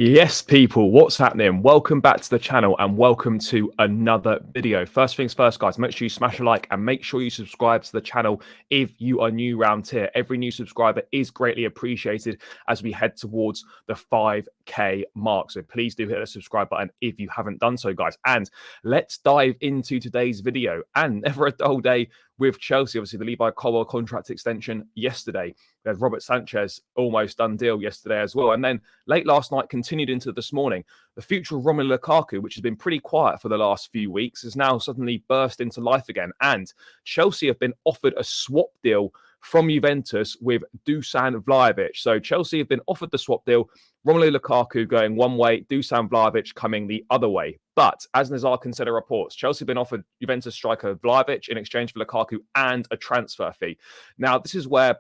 Yes, people, what's happening? Welcome back to the channel and welcome to another video. First things first, guys, make sure you smash a like and make sure you subscribe to the channel if you are new around here. Every new subscriber is greatly appreciated as we head towards the 5K mark. So please do hit the subscribe button if you haven't done so, guys. And let's dive into today's video. And never a dull day with Chelsea. Obviously, the Levi Colwill contract extension yesterday. We had Robert Sanchez almost done deal yesterday as well. And then late last night, continued into this morning. The future of Romelu Lukaku, which has been pretty quiet for the last few weeks, has now suddenly burst into life again. And Chelsea have been offered a swap deal from Juventus with Dusan Vlahovic. So Chelsea have been offered the swap deal. Romelu Lukaku going one way, Dusan Vlahovic coming the other way. But as Nazar Consider reports, Chelsea have been offered Juventus striker Vlahovic in exchange for Lukaku and a transfer fee. Now, this is where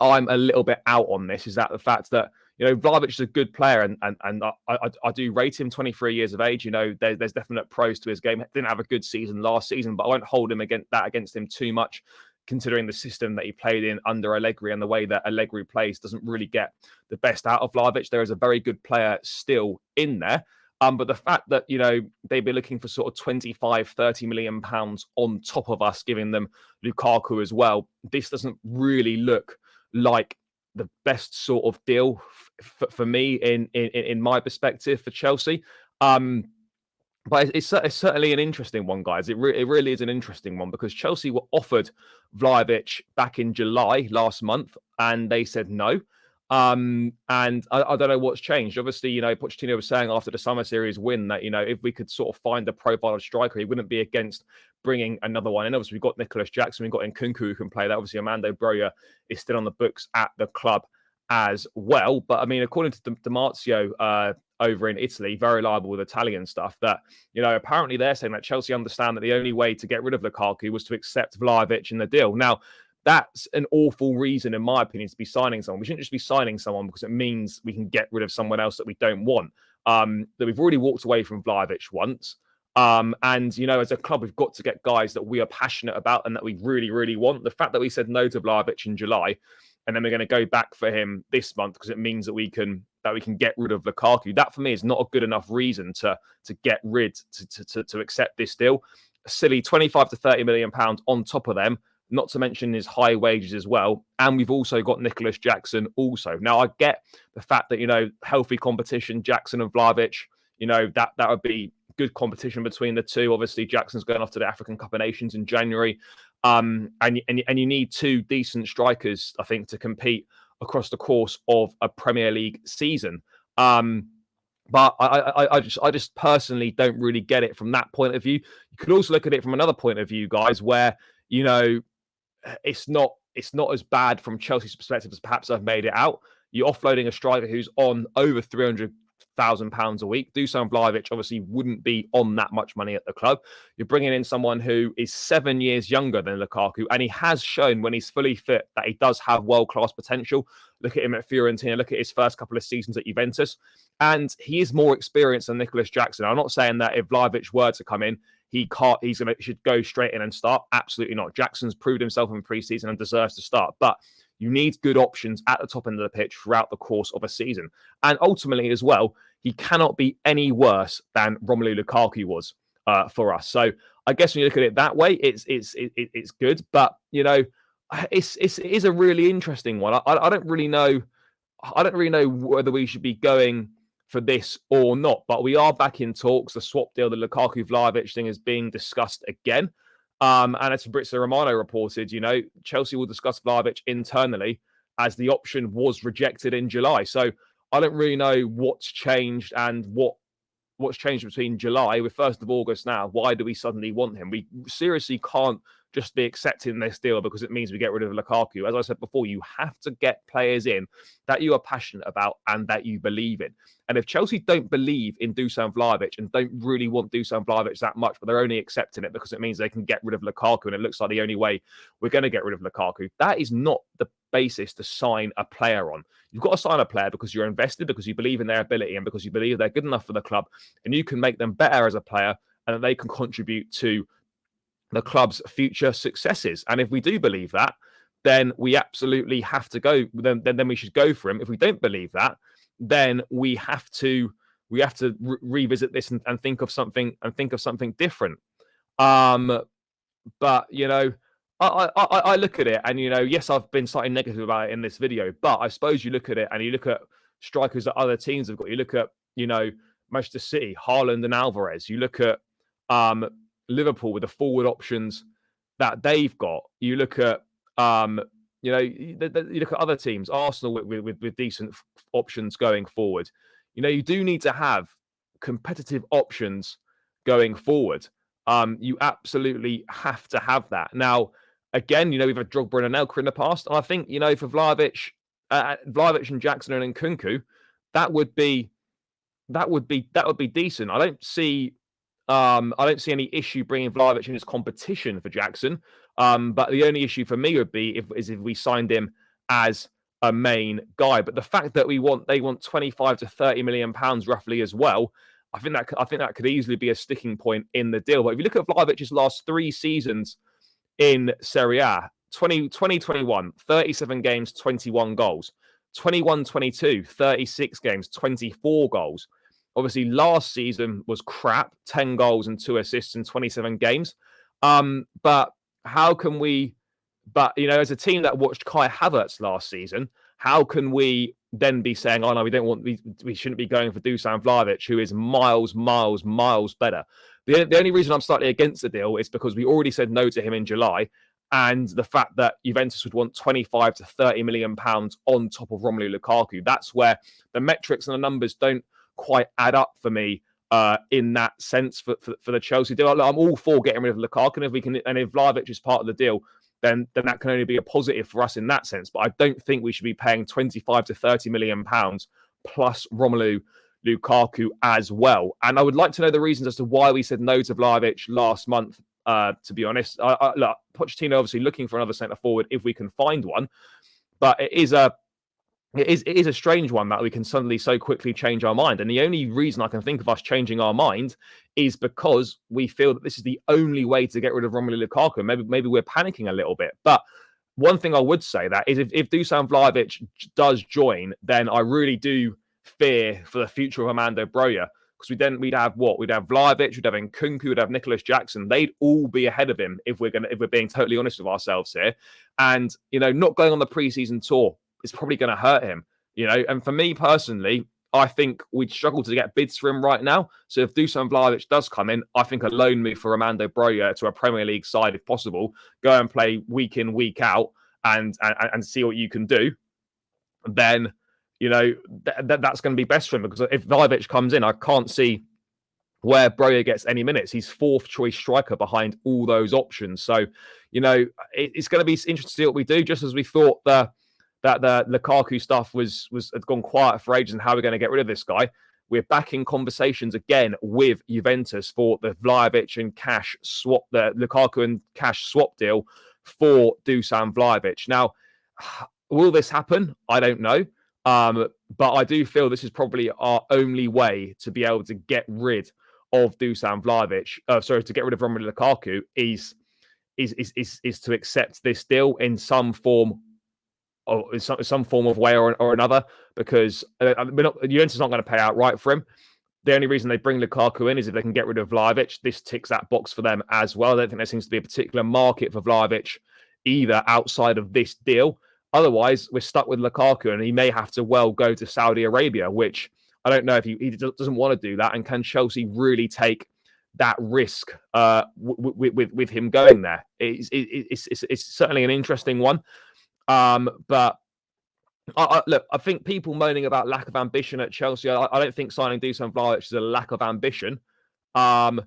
I'm a little bit out on this, is that the fact that, you know, Vlahovic is a good player and I do rate him. 23 years of age. You know, there's definite pros to his game. Didn't have a good season last season, but I won't hold him against him too much, considering the system that he played in under Allegri and the way that Allegri plays doesn't really get the best out of Vlahovic. There is a very good player still in there. But the fact that, you know, they'd be looking for sort of 25, 30 million pounds on top of us, giving them Lukaku as well, this doesn't really look like the best sort of deal for me in my perspective for Chelsea. But it's certainly an interesting one, guys. It really is an interesting one because Chelsea were offered Vlahovic back in July last month and they said no. And I don't know what's changed. Obviously, you know, Pochettino was saying after the summer series win that, you know, if we could sort of find a profile of striker, he wouldn't be against bringing another one. And obviously, we've got Nicholas Jackson, we've got Nkunku who can play that. Obviously, Armando Broja is still on the books at the club as well. But I mean, according to Damarcio over in Italy, very reliable with Italian stuff, that, you know, apparently they're saying that Chelsea understand that the only way to get rid of Lukaku was to accept Vlahovic in the deal. Now, that's an awful reason, in my opinion, to be signing someone. We shouldn't just be signing someone because it means we can get rid of someone else that we don't want. That we've already walked away from Vlahovic once. And, you know, as a club, we've got to get guys that we are passionate about and that we really, really want. The fact that we said no to Vlahovic in July and then we're going to go back for him this month because it means that we can get rid of Lukaku, that for me is not a good enough reason to get rid, to accept this deal. A silly 25 to 30 million pounds on top of them, not to mention his high wages as well. And we've also got Nicholas Jackson also. Now, I get the fact that, you know, healthy competition, Jackson and Vlahovic, you know, that would be good competition between the two. Obviously, Jackson's going off to the African Cup of Nations in January. And you need two decent strikers, I think, to compete across the course of a Premier League season. But I just personally don't really get it from that point of view. You could also look at it from another point of view, guys, where, you know, it's not as bad from Chelsea's perspective as perhaps I've made it out. You're offloading a striker who's on over £300,000 a week. Dusan Vlahovic obviously wouldn't be on that much money at the club. You're bringing in someone who is 7 years younger than Lukaku, and he has shown when he's fully fit that he does have world-class potential. Look at him at Fiorentina. Look at his first couple of seasons at Juventus. And he is more experienced than Nicholas Jackson. I'm not saying that if Vlahovic were to come in, he should go straight in and start. Absolutely not. Jackson's proved himself in preseason and deserves to start. But you need good options at the top end of the pitch throughout the course of a season. And ultimately as well, he cannot be any worse than Romelu Lukaku was for us. So I guess when you look at it that way, it's good. But, you know, it is a really interesting one. I don't really know. I don't really know whether we should be going for this or not, but we are back in talks. The swap deal, the Lukaku Vlahovic thing, is being discussed again. And as Fabrizio Romano reported, you know, Chelsea will discuss Vlahovic internally as the option was rejected in July. So I don't really know what's changed and what's changed between July with 1st of August now. Why do we suddenly want him? We seriously can't just be accepting this deal because it means we get rid of Lukaku. As I said before, you have to get players in that you are passionate about and that you believe in. And if Chelsea don't believe in Dusan Vlahovic and don't really want Dusan Vlahovic that much, but they're only accepting it because it means they can get rid of Lukaku, and it looks like the only way we're going to get rid of Lukaku, that is not the basis to sign a player on. You've got to sign a player because you're invested, because you believe in their ability, and because you believe they're good enough for the club, and you can make them better as a player, and that they can contribute to the club's future successes. And if we do believe that, then we absolutely have to go. Then we should go for him. If we don't believe that, then we have to revisit this and think of something different. But I look at it, and yes, I've been slightly negative about it in this video, but I suppose you look at it and you look at strikers that other teams have got. You look at Manchester City, Haaland and Alvarez. You look at Liverpool with the forward options that they've got. You look at you look at other teams, Arsenal with decent options going forward. You do need to have competitive options going forward. You absolutely have to have that. Now, again, we've had Drogba and Anelka in the past, and I think for Vlahovic and Jackson and Nkunku, that would be decent. I don't see any issue bringing Vlahovic in as competition for Jackson. But the only issue for me would be if we signed him as a main guy. But the fact that they want 25 to 30 million pounds roughly as well, I think that could easily be a sticking point in the deal. But if you look at Vlahovic's last 3 seasons in Serie A, 2021, 37 games, 21 goals. 21-22, 36 games, 24 goals. Obviously, last season was crap, 10 goals and 2 assists in 27 games. But how can we... But, as a team that watched Kai Havertz last season, how can we then be saying, oh, no, we shouldn't be going for Dusan Vlahovic, who is miles better? The only reason I'm slightly against the deal is because we already said no to him in July, and the fact that Juventus would want 25 to 30 million pounds on top of Romelu Lukaku. That's where the metrics and the numbers don't quite add up for me in that sense for the Chelsea deal. I'm all for getting rid of Lukaku, and if Vlahovic is part of the deal, then that can only be a positive for us in that sense. But I don't think we should be paying 25 to 30 million pounds plus Romelu Lukaku as well. And I would like to know the reasons as to why we said no to Vlahovic last month. To be honest, look, Pochettino obviously looking for another centre forward if we can find one, but it is a strange one that we can suddenly so quickly change our mind. And the only reason I can think of us changing our mind is because we feel that this is the only way to get rid of Romelu Lukaku. Maybe we're panicking a little bit. But one thing I would say that is if Dusan Vlahovic does join, then I really do fear for the future of Armando Broja. Because we'd have Vlahovic, we'd have Nkunku, we'd have Nicholas Jackson. They'd all be ahead of him if we're being totally honest with ourselves here. And not going on the preseason tour is probably going to hurt him. And for me personally, I think we'd struggle to get bids for him right now. So if Dusan Vlahovic does come in, I think a loan move for Armando Broja to a Premier League side, if possible, go and play week in, week out, and see what you can do. Then that's going to be best for him, because if Vlahovic comes in, I can't see where Broja gets any minutes. He's 4th choice striker behind all those options. So, it's going to be interesting to see what we do, just as we thought that the Lukaku stuff had gone quiet for ages and how we're going to get rid of this guy. We're back in conversations again with Juventus for the Vlahovic and cash swap, the Lukaku and cash swap deal for Dusan Vlahovic. Now, will this happen? I don't know. But I do feel this is probably our only way to be able to get rid of Dusan Vlahovic. To get rid of Romelu Lukaku is to accept this deal in some form, or some form of way or another, because Juventus not going to pay outright for him. The only reason they bring Lukaku in is if they can get rid of Vlahovic. This ticks that box for them as well. I don't think there seems to be a particular market for Vlahovic either outside of this deal. Otherwise, we're stuck with Lukaku, and he may have to go to Saudi Arabia, which I don't know if he doesn't want to do that. And can Chelsea really take that risk with him going there? It's certainly an interesting one. But look, I think people moaning about lack of ambition at Chelsea, I don't think signing Dusan Vlahovic is a lack of ambition. I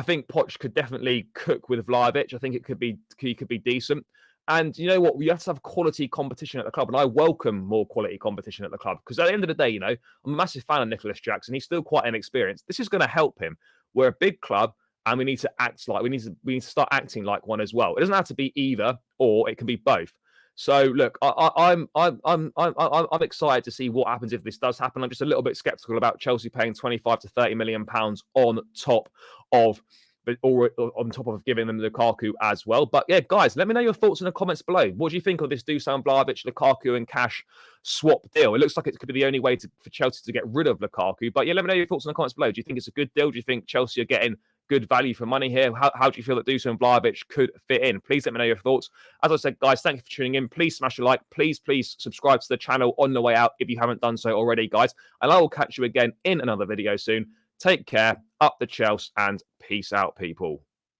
think Poch could definitely cook with Vlahovic. I think he could be decent. And you know what? We have to have quality competition at the club. And I welcome more quality competition at the club. Because at the end of the day, I'm a massive fan of Nicholas Jackson. He's still quite inexperienced. This is going to help him. We're a big club, and we need to act like we need to start acting like one as well. It doesn't have to be either, or it can be both. So look, I'm excited to see what happens if this does happen. I'm just a little bit skeptical about Chelsea paying 25 to 30 million pounds on top of but or on top of giving them Lukaku as well. But yeah, guys, let me know your thoughts in the comments below. What do you think of this Dusan Vlahovic, Lukaku and Cash swap deal? It looks like it could be the only way for Chelsea to get rid of Lukaku. But yeah, let me know your thoughts in the comments below. Do you think it's a good deal? Do you think Chelsea are getting good value for money here? How do you feel that Dusan Vlahovic could fit in? Please let me know your thoughts. As I said, guys, thank you for tuning in. Please smash a like. Please subscribe to the channel on the way out if you haven't done so already, guys. And I will catch you again in another video soon. Take care, up the Chelsea, and peace out, people.